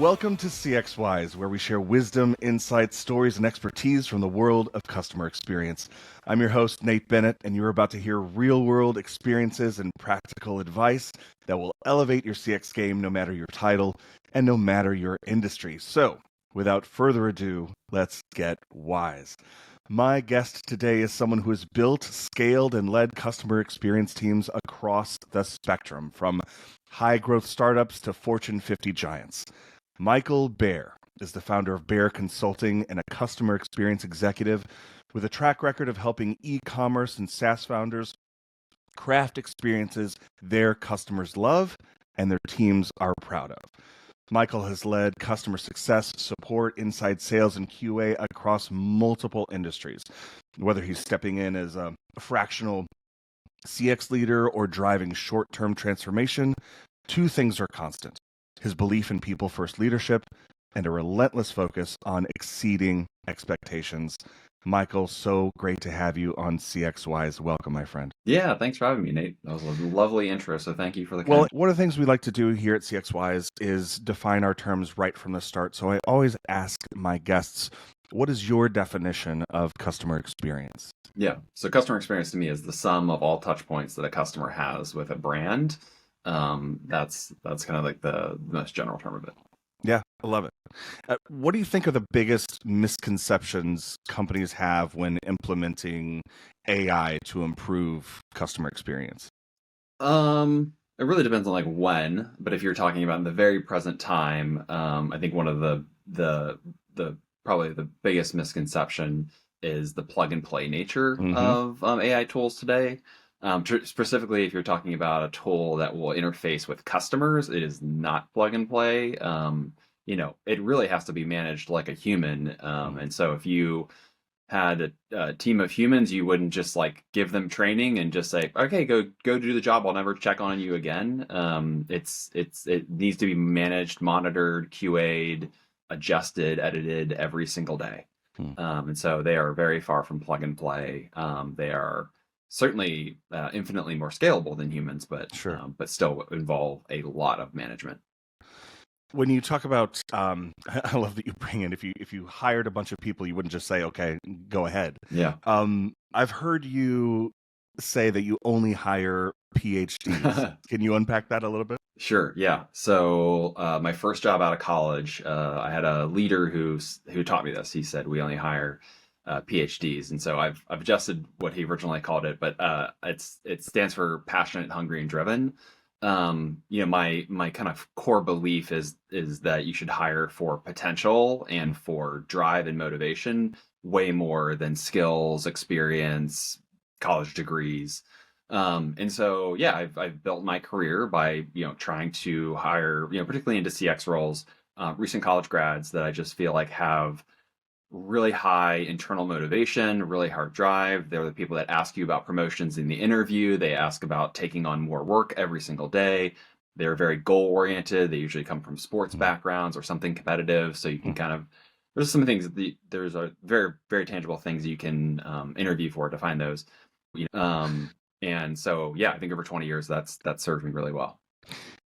Welcome to CXWise, where we share wisdom, insights, stories, and expertise from the world of customer experience. I'm your host, Nate Bennett, and you're about to hear real-world experiences and practical advice that will elevate your CX game no matter your title and no matter your industry. So, without further ado, let's get wise. My guest today is someone who has built, scaled, and led customer experience teams across the spectrum, from high-growth startups to Fortune 50 giants. Michael Bair is the founder of Bair Consulting and a customer experience executive with a track record of helping e-commerce and SaaS founders craft experiences their customers love and their teams are proud of. Michael has led customer success, support, inside sales, and QA across multiple industries. Whether he's stepping in as a fractional CX leader or driving short-term transformation, two things are constant: his belief in people-first leadership and a relentless focus on exceeding expectations. Michael, so great to have you on CXWise. Welcome, my friend. Yeah, thanks for having me, Nate. That was a lovely intro, so thank you for the Well, one of the things we like to do here at CXWise is define our terms right from the start. So I always ask my guests, what is your definition of customer experience? Yeah, so customer experience to me is the sum of all touch points that a customer has with a brand. That's kind of like the most general term of it. Yeah, I love it. What do you think are the biggest misconceptions companies have when implementing AI to improve customer experience? It really depends on like when, but if you're talking about in the very present time, I think one of the probably the biggest misconception is the plug and play nature of AI tools today. Specifically, if you're talking about a tool that will interface with customers, it is not plug and play. It really has to be managed like a human. And so if you had a team of humans, you wouldn't just like give them training and just say, okay, go do the job. I'll never check on you again. It needs to be managed, monitored, QA'd, adjusted, edited every single day. And so they are very far from plug and play. They are certainly infinitely more scalable than humans, but Sure. But still involve a lot of management. When you talk about, I love that you bring in, if you hired a bunch of people, you wouldn't just say, okay, go ahead. Yeah. I've heard you say that you only hire PhDs. Can you unpack that a little bit? Sure. Yeah. So my first job out of college, I had a leader who taught me this. He said we only hire PhDs, and so I've adjusted what he originally called it, but it stands for passionate, hungry, and driven. My kind of core belief is that you should hire for potential and for drive and motivation way more than skills, experience, college degrees. And so, yeah, I've built my career by, trying to hire, particularly into CX roles, recent college grads that I just feel like have really high internal motivation, really hard drive. They're the people that ask you about promotions in the interview. They ask about taking on more work every single day. They're very goal oriented. They usually come from sports backgrounds or something competitive. So you can kind of, there's some things, there's a very, very tangible things you can interview for to find those. And so, yeah, I think over 20 years, that served me really well.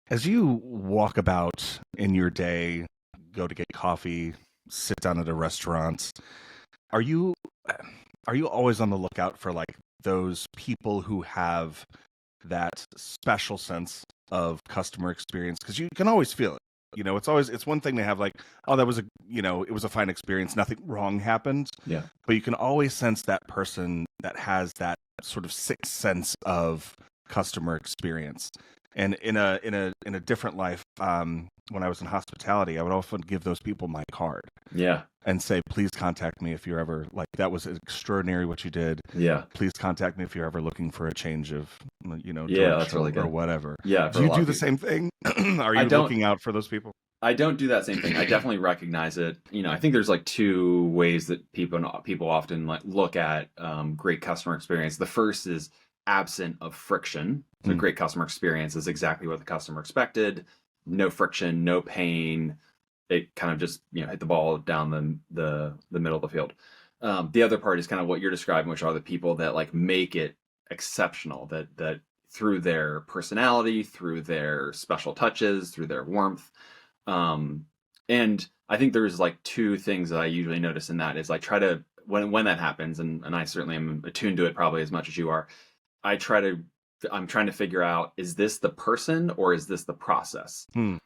As you walk about in your day, go to get coffee, sit down at a restaurant, are you always on the lookout for like those people who have that special sense of customer experience? Because you can always feel it. It's one thing to have like, oh, that was it was a fine experience, nothing wrong happened. Yeah. But you can always sense that person that has that sort of sixth sense of customer experience. And in a different life, when I was in hospitality, I would often give those people my card. Yeah. And say, please contact me if you're ever like, that was extraordinary what you did. Yeah. Please contact me if you're ever looking for a change of, Yeah, that's really good. or whatever. Yeah. Do you do the same thing? Are you looking out for those people? I don't do that same thing. I definitely recognize it. I think there's like two ways that people often like look at great customer experience. The first is absent of friction. So great customer experience is exactly what the customer expected. No friction, no pain. It kind of just hit the ball down the middle of the field. The other part is kind of what you're describing, which are the people that like make it exceptional. That through their personality, through their special touches, through their warmth, And I think there's like two things that I usually notice in that is I try to when that happens, and I certainly am attuned to it probably as much as you are. I try to I'm trying to figure out, is this the person or is this the process? Hmm.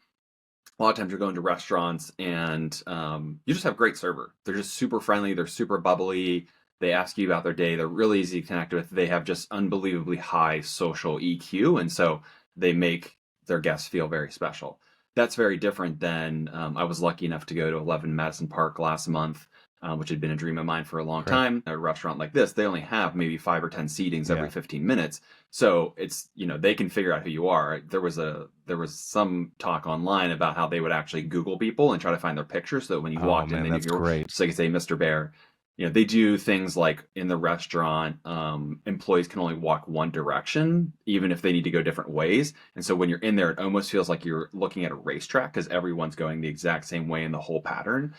A lot of times you're going to restaurants and you just have great server. They're just super friendly. They're super bubbly. They ask you about their day. They're really easy to connect with. They have just unbelievably high social EQ. And so they make their guests feel very special. That's very different than I was lucky enough to go to 11 Madison Park last month, which had been a dream of mine for a long Great. time. A restaurant like this, they only have maybe 5 or 10 seatings every Yeah. 15 minutes. So it's, they can figure out who you are. There was some talk online about how they would actually Google people and try to find their picture, so that when you Oh walked in, man, they knew that's you were, great. just like say Mr. Bear. They do things like in the restaurant, employees can only walk one direction, even if they need to go different ways. And so when you're in there, it almost feels like you're looking at a racetrack because everyone's going the exact same way in the whole pattern.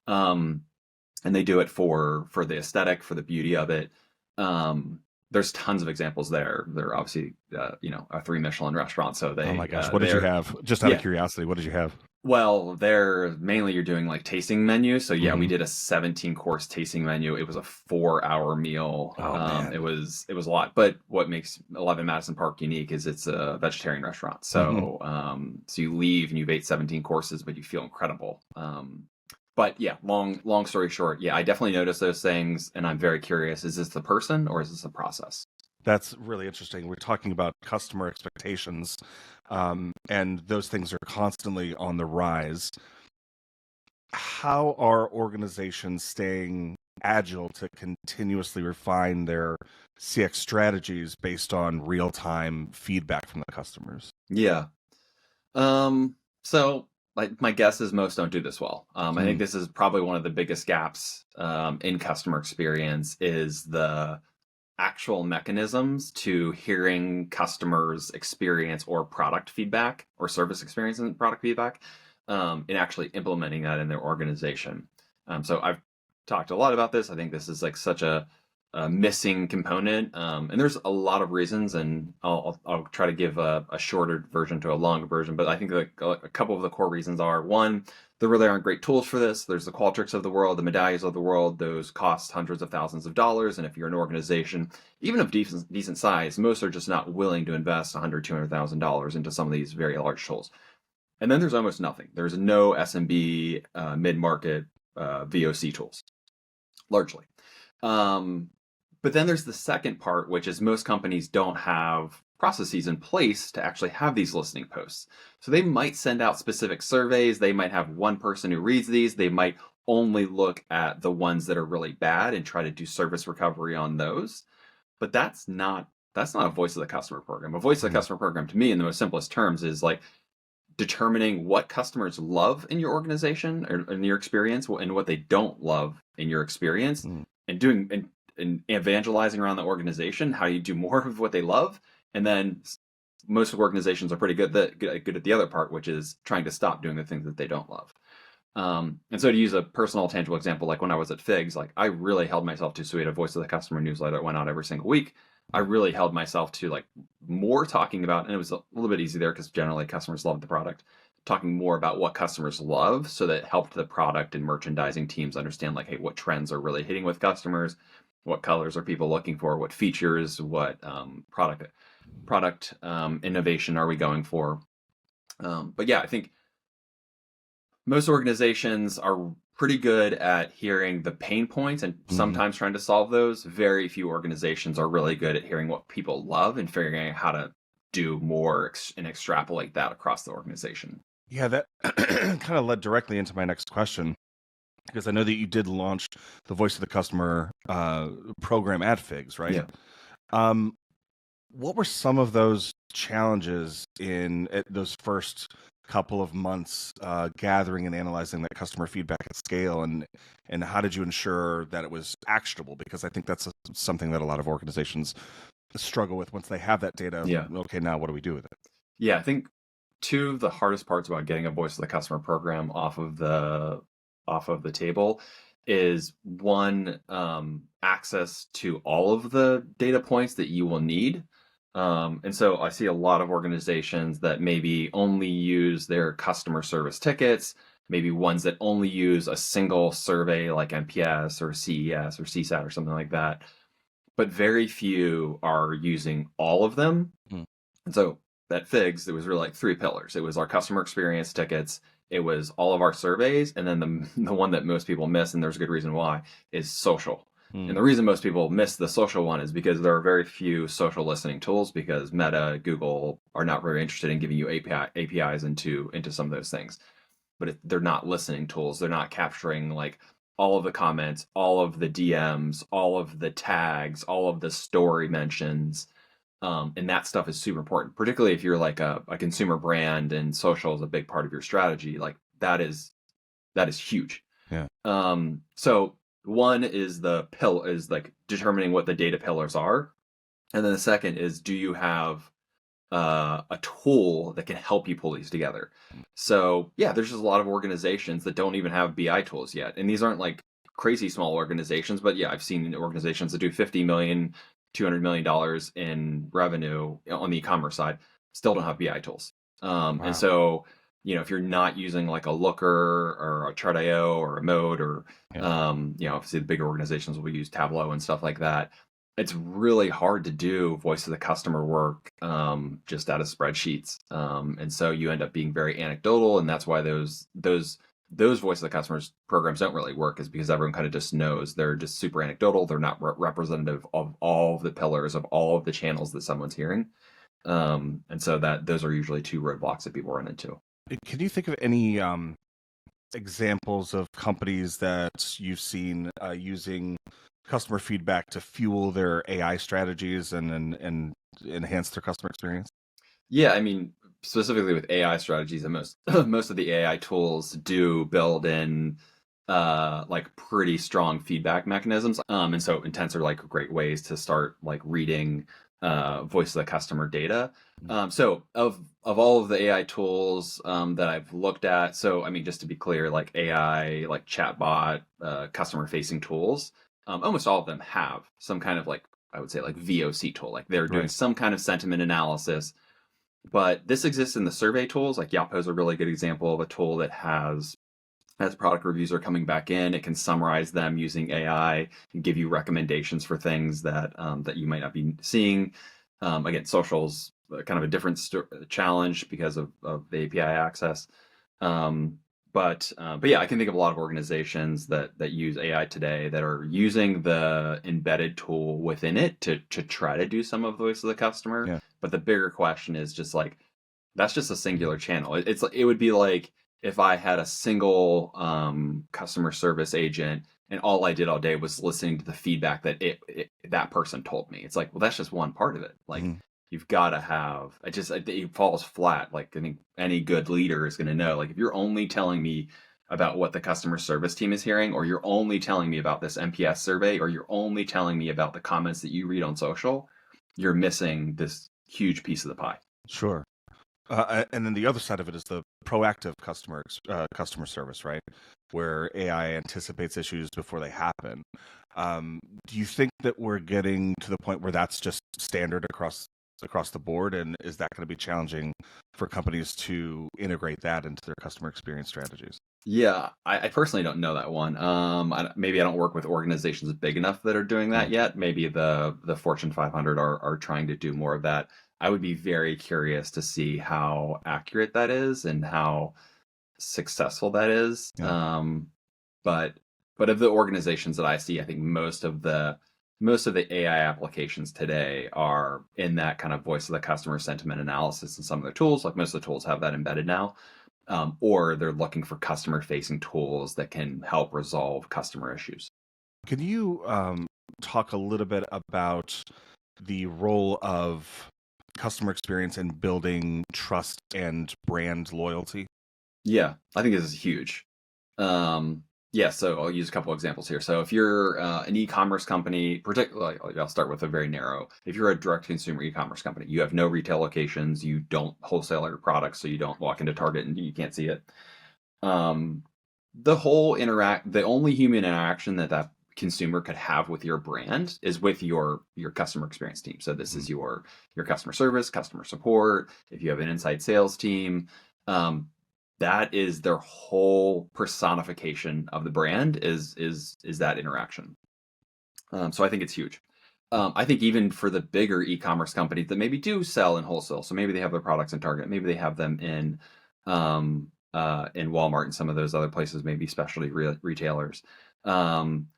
Um, and they do it for the aesthetic, for the beauty of it. There's tons of examples there. They're obviously, a 3 Michelin restaurant, so Oh they, my gosh, what did you have? Just out of yeah. curiosity, what did you have? Well, they're mainly you're doing like tasting menus. So yeah, we Mhm. did a 17-course tasting menu. It was a 4-hour meal. Oh man. It was a lot. But what makes 11 Madison Park unique is it's a vegetarian restaurant. Mhm. So you leave and you've ate 17 courses, but you feel incredible. But yeah, long story short, yeah, I definitely notice those things, and I'm very curious: is this the person or is this a process? That's really interesting. We're talking about customer expectations, and those things are constantly on the rise. How are organizations staying agile to continuously refine their CX strategies based on real-time feedback from the customers? Yeah. So like my guess is most don't do this well. I Hmm. think this is probably one of the biggest gaps in customer experience is the actual mechanisms to hearing customers' experience or product feedback or service experience and product feedback, and actually implementing that in their organization. So I've talked a lot about this. I think this is like such a missing component, and there's a lot of reasons, and I'll try to give a shorter version to a longer version. But I think that a couple of the core reasons are: one, there really aren't great tools for this. There's the Qualtrics of the world, the Medallions of the world. Those cost hundreds of thousands of dollars, and if you're an organization, even of decent size, most are just not willing to invest $100,000-$200,000 into some of these very large tools. And then there's almost nothing. There's no SMB mid-market VOC tools, largely. Um, but then there's the second part, which is most companies don't have processes in place to actually have these listening posts. So they might send out specific surveys. They might have one person who reads these. They might only look at the ones that are really bad and try to do service recovery on those. But that's not a voice of the customer program. A voice of the Hmm. customer program, to me, in the most simplest terms, is like determining what customers love in your organization or in your experience and what they don't love in your experience, Hmm. and doing and evangelizing around the organization how you do more of what they love. And then most organizations are pretty good at the other part, which is trying to stop doing the things that they don't love. And so to use a personal tangible example, like when I was at Figs, like I really held myself to, so we had a voice of the customer newsletter that went out every single week. I really held myself to like more talking about, and it was a little bit easy there because generally customers love the product, talking more about what customers love, so that it helped the product and merchandising teams understand like, hey, what trends are really hitting with customers, what colors are people looking for, what features, what product innovation are we going for. But yeah, I think most organizations are pretty good at hearing the pain points and Hmm. sometimes trying to solve those. Very few organizations are really good at hearing what people love and figuring out how to do more and extrapolate that across the organization. Yeah, that kind of led directly into my next question because I know that you did launch the Voice of the Customer program at Figs, right? Yeah. Um, what were some of those challenges in those first couple of months gathering and analyzing that customer feedback at scale, and how did you ensure that it was actionable? Because I think that's something that a lot of organizations struggle with once they have that data. Yeah. Okay, now what do we do with it? Yeah. I think two of the hardest parts about getting a voice of the customer program off of the table is one, access to all of the data points that you will need. And so I see a lot of organizations that maybe only use their customer service tickets. maybe ones that only use a single survey like NPS or CES or CSAT or something like that. But very few are using all of them. Mm. And so at Figs, it was really like three pillars. It was our customer experience tickets, it was all of our surveys, and then the one that most people miss, and there's a good reason why, is social. And Mm. the reason most people miss the social one is because there are very few social listening tools, because Meta, Google are not very interested in giving you APIs into some of those things. But they're not listening tools. They're not capturing like all of the comments, all of the DMs, all of the tags, all of the story mentions. And that stuff is super important, particularly if you're like a consumer brand and social is a big part of your strategy. Like that is huge. Yeah. So one is is like determining what the data pillars are, and then the second is, do you have a tool that can help you pull these together? So yeah, there's just a lot of organizations that don't even have BI tools yet, and these aren't like crazy small organizations, but yeah, I've seen organizations that do 50 million, $200 million in revenue on the e-commerce side still don't have BI tools. Wow. And so, if you're not using like a Looker or a Chart.io or a Mode or, Yeah. obviously the bigger organizations will use Tableau and stuff like that. It's really hard to do voice of the customer work just out of spreadsheets. And so you end up being very anecdotal, and that's why those voice of the customers programs don't really work, is because everyone kind of just knows they're just super anecdotal. They're not representative of all of the pillars of all of the channels that someone's hearing. And so those are usually two roadblocks that people run into. Can you think of any examples of companies that you've seen using customer feedback to fuel their AI strategies and enhance their customer experience? Yeah, I mean, specifically with AI strategies, and most most of the AI tools do build in like pretty strong feedback mechanisms. And so intents are like great ways to start like reading voice of the customer data. So of all of the AI tools that I've looked at, so I mean, just to be clear, like AI, like chatbot, customer facing tools, almost all of them have some kind of like, I would say like VOC tool, like they're doing Right. some kind of sentiment analysis. But this exists in the survey tools. Like Yappo is a really good example of a tool that has, as product reviews are coming back in, it can summarize them using AI and give you recommendations for things that that you might not be seeing. Again, socials kind of a different challenge because of the API access. Um, but yeah, I can think of a lot of organizations that use AI today that are using the embedded tool within it to try to do some of the voice of the customer. Yeah. But the bigger question is just like, that's just a singular channel. It would be like if I had a single customer service agent and all I did all day was listening to the feedback that that person told me. It's like, well, that's just one part of it. Like, Mhm. you've got to have, it falls flat. Like, I think any good leader is going to know, like, if you're only telling me about what the customer service team is hearing, or you're only telling me about this NPS survey, or you're only telling me about the comments that you read on social, you're missing this huge piece of the pie. Sure. And then the other side of it is the proactive customer service, right? Where AI anticipates issues before they happen. Do you think that we're getting to the point where that's just standard across the board, and is that going to be challenging for companies to integrate that into their customer experience strategies? Yeah, I personally don't know that one. Maybe I don't work with organizations big enough that are doing Yeah. that yet. Maybe the Fortune 500 are trying to do more of that. I would be very curious to see how accurate that is and how successful that is. Yeah. But of the organizations that I see, I think most of the AI applications today are in that kind of voice of the customer sentiment analysis, and some of the tools, like most of the tools have that embedded now. Or they're looking for customer facing tools that can help resolve customer issues. Can you talk a little bit about the role of customer experience in building trust and brand loyalty? Yeah, I think this is huge. Um, yeah, so I'll use a couple examples here. So if you're an e-commerce company, particularly, I'll start with a very narrow. If you're a direct consumer e-commerce company, you have no retail locations, you don't wholesale your products, so you don't walk into Target and you can't see it. Um, the only human interaction that consumer could have with your brand is with your customer experience team. So this Mhm. is your customer service, customer support. If you have an inside sales team, um, that is their whole personification of the brand is that interaction. So I think it's huge. I think even for the bigger e-commerce companies that maybe do sell in wholesale, so maybe they have their products in Target, maybe they have them in Walmart and some of those other places, maybe specialty retailers. Um,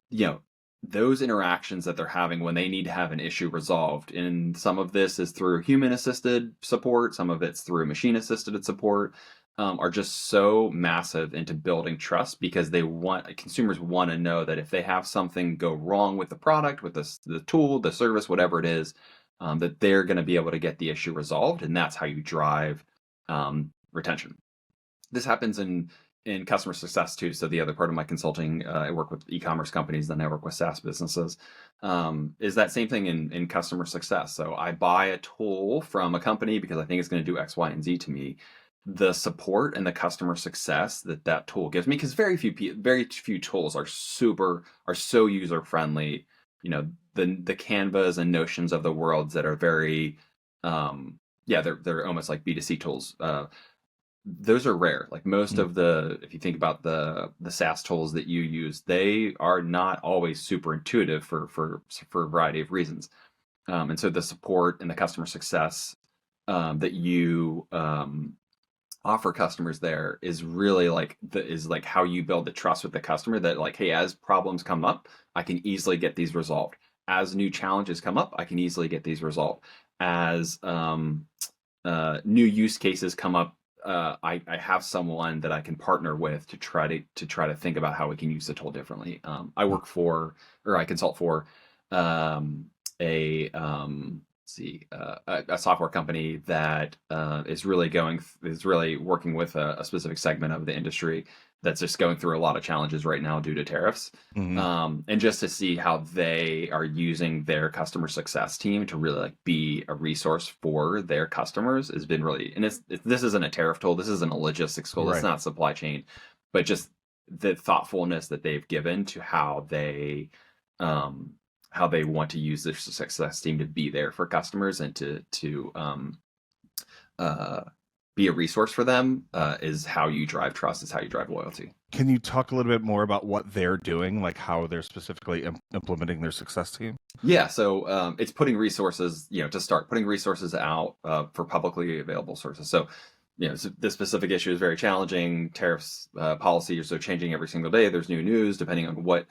you know, those interactions that they're having when they need to have an issue resolved, and some of this is through human assisted support, some of it's through machine assisted support, are just so massive into building trust because consumers want to know that if they have something go wrong with the product, with the tool, the service, whatever it is, that they're going to be able to get the issue resolved, and that's how you drive retention. This happens in customer success too. So the other part of my consulting, I work with e-commerce companies, then I work with SaaS businesses. Is that same thing in customer success? So I buy a tool from a company because I think it's going to do X, Y, and Z to me. The support and the customer success that tool gives me, because very few tools are so user friendly. You know, the Canvas and Notions of the worlds that are very they're almost like B2C tools. Those are rare. Like most of if you think about the SaaS tools that you use, they are not always super intuitive for a variety of reasons. And so the support and the customer success that you offer customers there is really like how you build the trust with the customer that like, hey, as problems come up, I can easily get these resolved. As new challenges come up, I can easily get these resolved. As new use cases come up, I have someone that I can partner with to try to think about how we can use the tool differently. I consult for a a software company that is really working with a specific segment of the industry that's just going through a lot of challenges right now due to tariffs. And just to see how they are using their customer success team to really like be a resource for their customers has been really, and this isn't a tariff tool, this isn't a logistics tool, it's not supply chain, but just the thoughtfulness that they've given to how they want to use their success team to be there for customers and to be a resource for them is how you drive trust, is how you drive loyalty. Can you talk a little bit more about what they're doing, like how they're specifically implementing their success team? Yeah, so it's putting resources, to start putting resources out for publicly available sources. So, so this specific issue is very challenging. Tariffs policy are so changing every single day. There's new news depending on what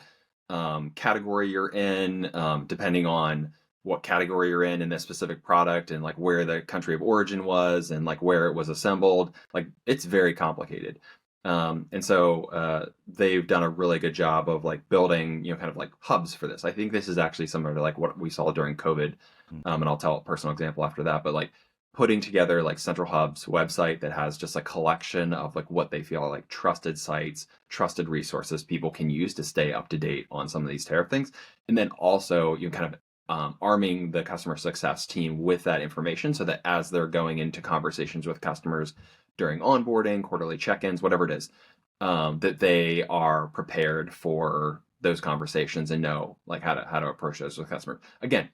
category you're in, depending on what category you're in this specific product and like where the country of origin was and like where it was assembled. Like it's very complicated. And so they've done a really good job of like building, kind of like hubs for this. I think this is actually similar to like what we saw during COVID. And I'll tell a personal example after that, but like putting together like Central Hub's website that has just a collection of like what they feel are like trusted sites, trusted resources people can use to stay up to date on some of these tariff things. And then also kind of arming the customer success team with that information so that as they're going into conversations with customers during onboarding, quarterly check-ins, whatever it is, that they are prepared for those conversations and know like how to approach those with customers. Again,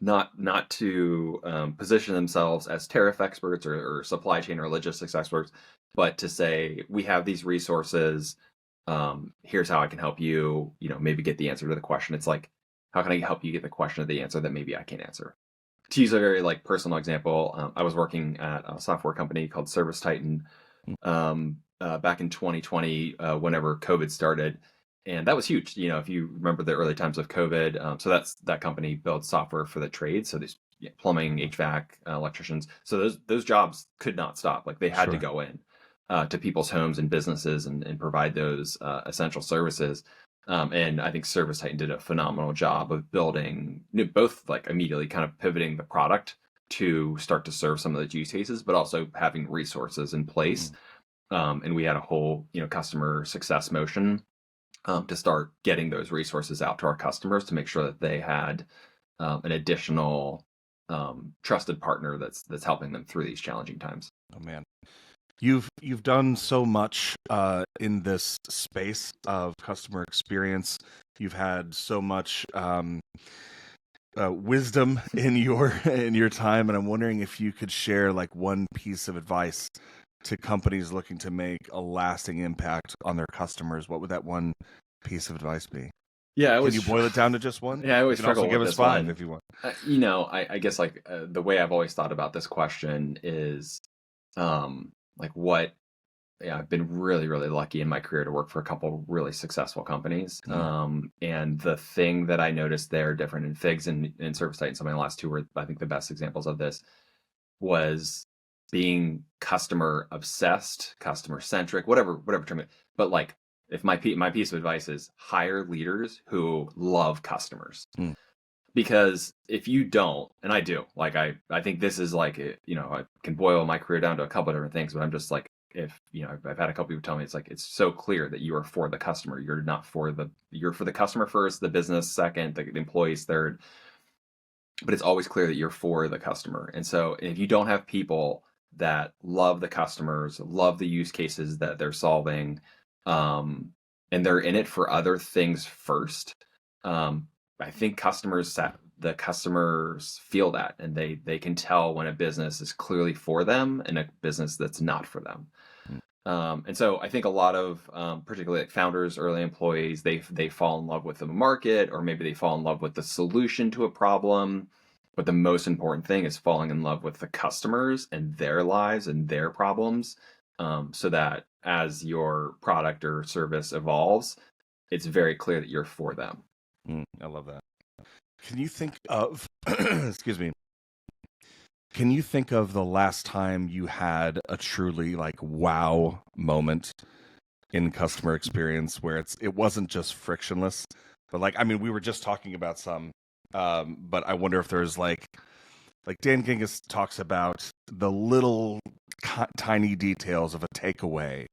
not to position themselves as tariff experts or supply chain or logistics experts, but to say we have these resources. Here's how I can help you. Maybe get the answer to the question. It's like, how can I help you get the question or the answer that maybe I can't answer? To use a very like personal example, I was working at a software company called Service Titan back in 2020, whenever COVID started. And that was huge. If you remember the early times of COVID, so that company builds software for the trades. So these plumbing, HVAC, electricians. So those jobs could not stop. Like they had to go in to people's homes and businesses and provide those essential services. And I think Service Titan did a phenomenal job of building both like immediately kind of pivoting the product to start to serve some of the use cases, but also having resources in place. And we had a whole customer success motion to start getting those resources out to our customers to make sure that they had an additional trusted partner that's helping them through these challenging times. Oh man. You've done so much in this space of customer experience. You've had so much wisdom in your time, and I'm wondering if you could share like one piece of advice to companies looking to make a lasting impact on their customers, what would that one piece of advice be? Yeah, I Can always you boil it down to just one? yeah, I You always can also struggle give with us this five one. if you want. I guess like the way I've always thought about this question is like what yeah, I've been really, really lucky in my career to work for a couple really successful companies. And the thing that I noticed there different in Figs and ServiceTitan, and some of the last two were, I think, the best examples of this, was being customer obsessed, customer centric, whatever term but like, if my piece of advice is hire leaders who love customers. Mm. Because if you don't, and I do, like I think this is like I can boil my career down to a couple of different things, but I'm just like, if I've had a couple people tell me, it's like it's so clear that you are for the customer. You're for the customer first, the business second, the employees third, but it's always clear that you're for the customer. And so if you don't have people that love the customers, love the use cases that they're solving, and they're in it for other things first, I think the customers feel that, and they can tell when a business is clearly for them and a business that's not for them. And so I think a lot of particularly like founders, early employees, they fall in love with the market, or maybe they fall in love with the solution to a problem. But the most important thing is falling in love with the customers and their lives and their problems, so that as your product or service evolves, it's very clear that you're for them. I love that. Can you think of, excuse me, can you think of the last time you had a truly like wow moment in customer experience where it wasn't just frictionless, but like, I mean, we were just talking about some, but I wonder if there's like Dan Gingiss talks about the little tiny details of a takeaway.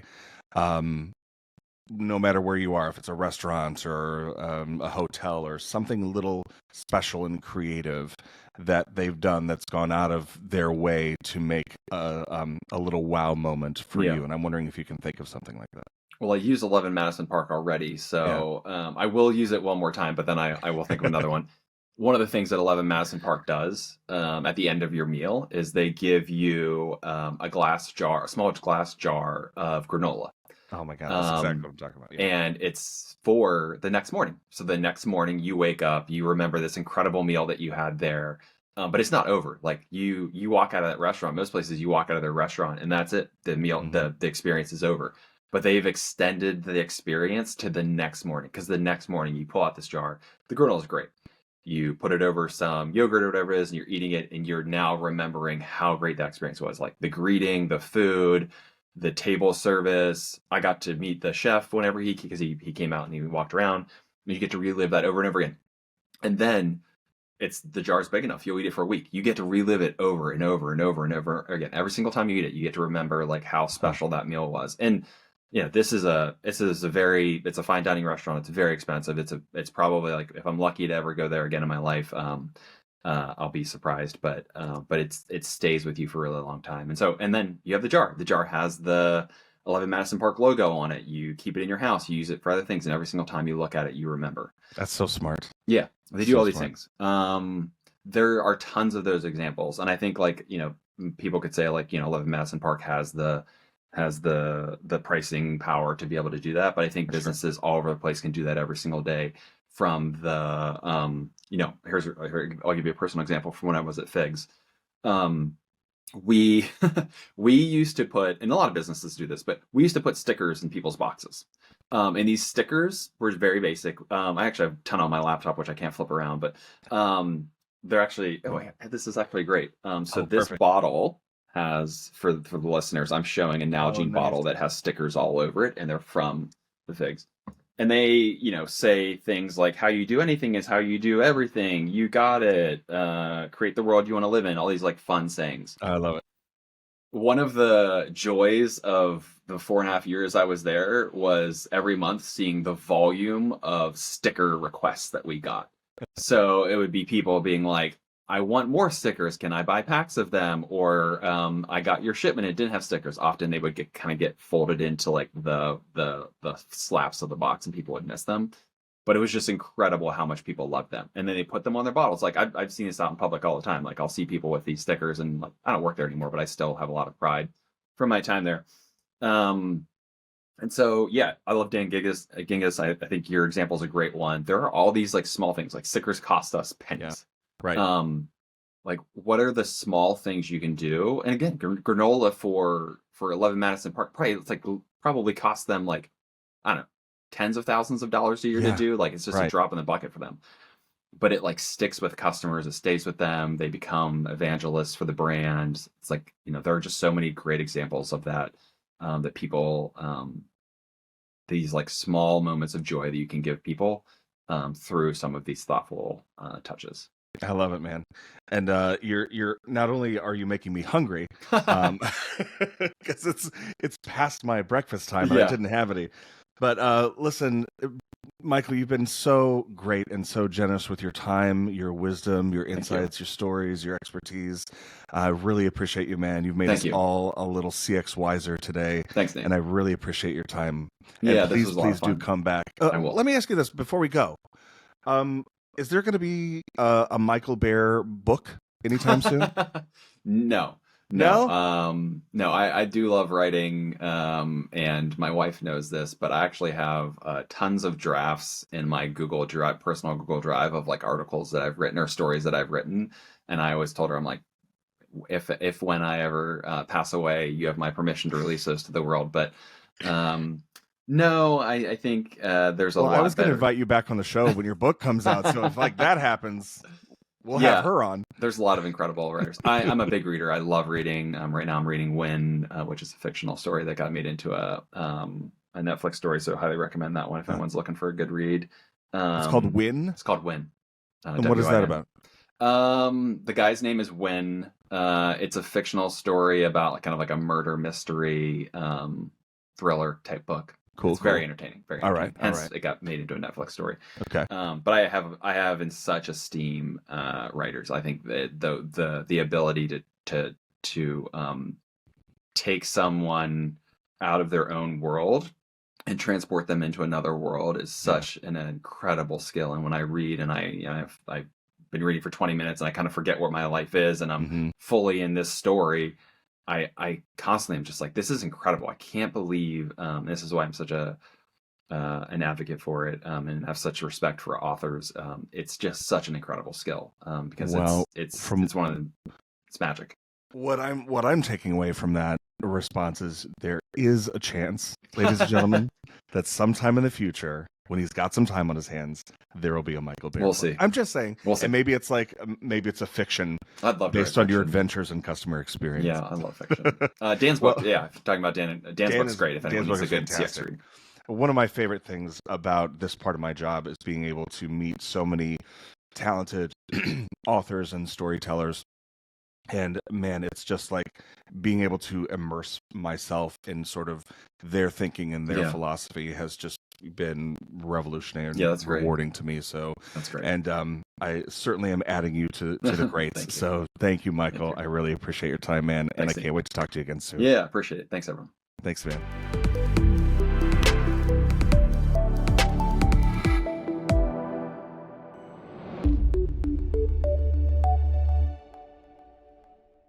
No matter where you are, if it's a restaurant or a hotel or something little special and creative that they've done that's gone out of their way to make a little wow moment for you. And I'm wondering if you can think of something like that. Well, I used 11 Madison Park already, so I will use it one more time, but then I will think of another one. One of the things that 11 Madison Park does at the end of your meal is they give you a small glass jar of granola. Oh my God, that's exactly what I'm talking about. Yeah. And it's for the next morning. So the next morning you wake up, you remember this incredible meal that you had there, but it's not over. Like you walk out of that restaurant. Most places you walk out of their restaurant and that's it. The meal, the experience is over. But they've extended the experience to the next morning, because the next morning you pull out this jar. The granola is great. You put it over some yogurt or whatever it is, and you're eating it, and you're now remembering how great that experience was. Like the greeting, the food, the table service. I got to meet the chef because he came out and he walked around. And you get to relive that over and over again. And then the jar's big enough. You'll eat it for a week. You get to relive it over and over and over and over again. Every single time you eat it, you get to remember like how special that meal was. And it's a fine dining restaurant. It's very expensive. It's probably like, if I'm lucky to ever go there again in my life, I'll be surprised, but it stays with you for a really long time. And then you have the jar. The jar has the 11 Madison Park logo on it. You keep it in your house. You use it for other things, and every single time you look at it, you remember. That's so smart. Yeah, they do all these things. There are tons of those examples, and I think like people could say like 11 Madison Park has the pricing power to be able to do that, but I think businesses all over the place can do that every single day. From the I'll give you a personal example from when I was at Figs. We used to put, and a lot of businesses do this, but we used to put stickers in people's boxes. And these stickers were very basic. I actually have a ton on my laptop, which I can't flip around, but they're actually, this is actually great. This perfect. Bottle has, for the listeners, I'm showing a Nalgene bottle that has stickers all over it, and they're from the Figs. And they, say things like, how you do anything is how you do everything. You got it. Create the world you want to live in. All these like fun sayings. I love it. One of the joys of the 4.5 years I was there was every month seeing the volume of sticker requests that we got. So it would be people being like, I want more stickers. Can I buy packs of them? Or I got your shipment. It didn't have stickers. Often they would get folded into like the slaps of the box, and people would miss them. But it was just incredible how much people loved them. And then they put them on their bottles. Like I've seen this out in public all the time. Like I'll see people with these stickers, and like I don't work there anymore, but I still have a lot of pride. from my time there. And so, yeah, I love Dan Gingiss. I think your example is a great one. There are all these like small things, like stickers cost us pennies. Right. Like what are the small things you can do? And again, granola for 11 Madison Park, probably cost them like, I don't know, tens of thousands of dollars a year to do. Like it's just a drop in the bucket for them. But it like sticks with customers, it stays with them, they become evangelists for the brand. It's like, there are just so many great examples of that, that people, these like small moments of joy that you can give people through some of these thoughtful touches. I love it, man. And you're not only are you making me hungry, because it's past my breakfast time and I didn't have any. But listen, Michael, you've been so great and so generous with your time, your wisdom, your insights, your stories, your expertise. I really appreciate you, man. You've made us all a little CX wiser today. Thanks, Nate. And I really appreciate your time. Yeah, and please do come back. I will. Let me ask you this before we go. Is there going to be a Michael Bair book anytime soon? No. I do love writing, and my wife knows this, but I actually have tons of drafts in my Google Drive, personal Google Drive, of like articles that I've written or stories that I've written. And I always told her, I'm like, if when I ever pass away, you have my permission to release those to the world. But no, I think there's a lot. I was going to invite you back on the show when your book comes out. So if like that happens, we'll have her on. There's a lot of incredible writers. I'm a big reader. I love reading. Right now I'm reading When, which is a fictional story that got made into a Netflix story. So I highly recommend that one if anyone's looking for a good read. It's called When? It's called When. And what is that about? The guy's name is When. It's a fictional story about like, kind of like a murder mystery thriller type book. Cool. It's very entertaining. Very entertaining. All right. Hence, it got made into a Netflix story. Okay. But I have in such esteem writers. I think that the ability to take someone out of their own world and transport them into another world is such an incredible skill. And when I read, and I've been reading for 20 minutes and I kind of forget what my life is, and I'm fully in this story. I constantly am just like, this is incredible. I can't believe this is why I'm such an advocate for it, and have such respect for authors. It's just such an incredible skill, because it's magic. What I'm taking away from that response is there is a chance, ladies and gentlemen, that sometime in the future, when he's got some time on his hands, there will be a Michael Bair. We'll see. I'm just saying. We'll see. And maybe it's a fiction. I'd love based on your adventures and customer experience. Yeah, I love fiction. Dan's book. Talking about Dan. Dan's book's great. If anyone needs a good CX read. One of my favorite things about this part of my job is being able to meet so many talented authors and storytellers. And man, it's just like being able to immerse myself in sort of their thinking and their philosophy has just been revolutionary and rewarding to me. So that's great. And I certainly am adding you to the greats. So thank you, Michael. I really appreciate your time, man. Thanks, and I can't wait to talk to you again soon. Yeah, appreciate it. Thanks, everyone. Thanks, man.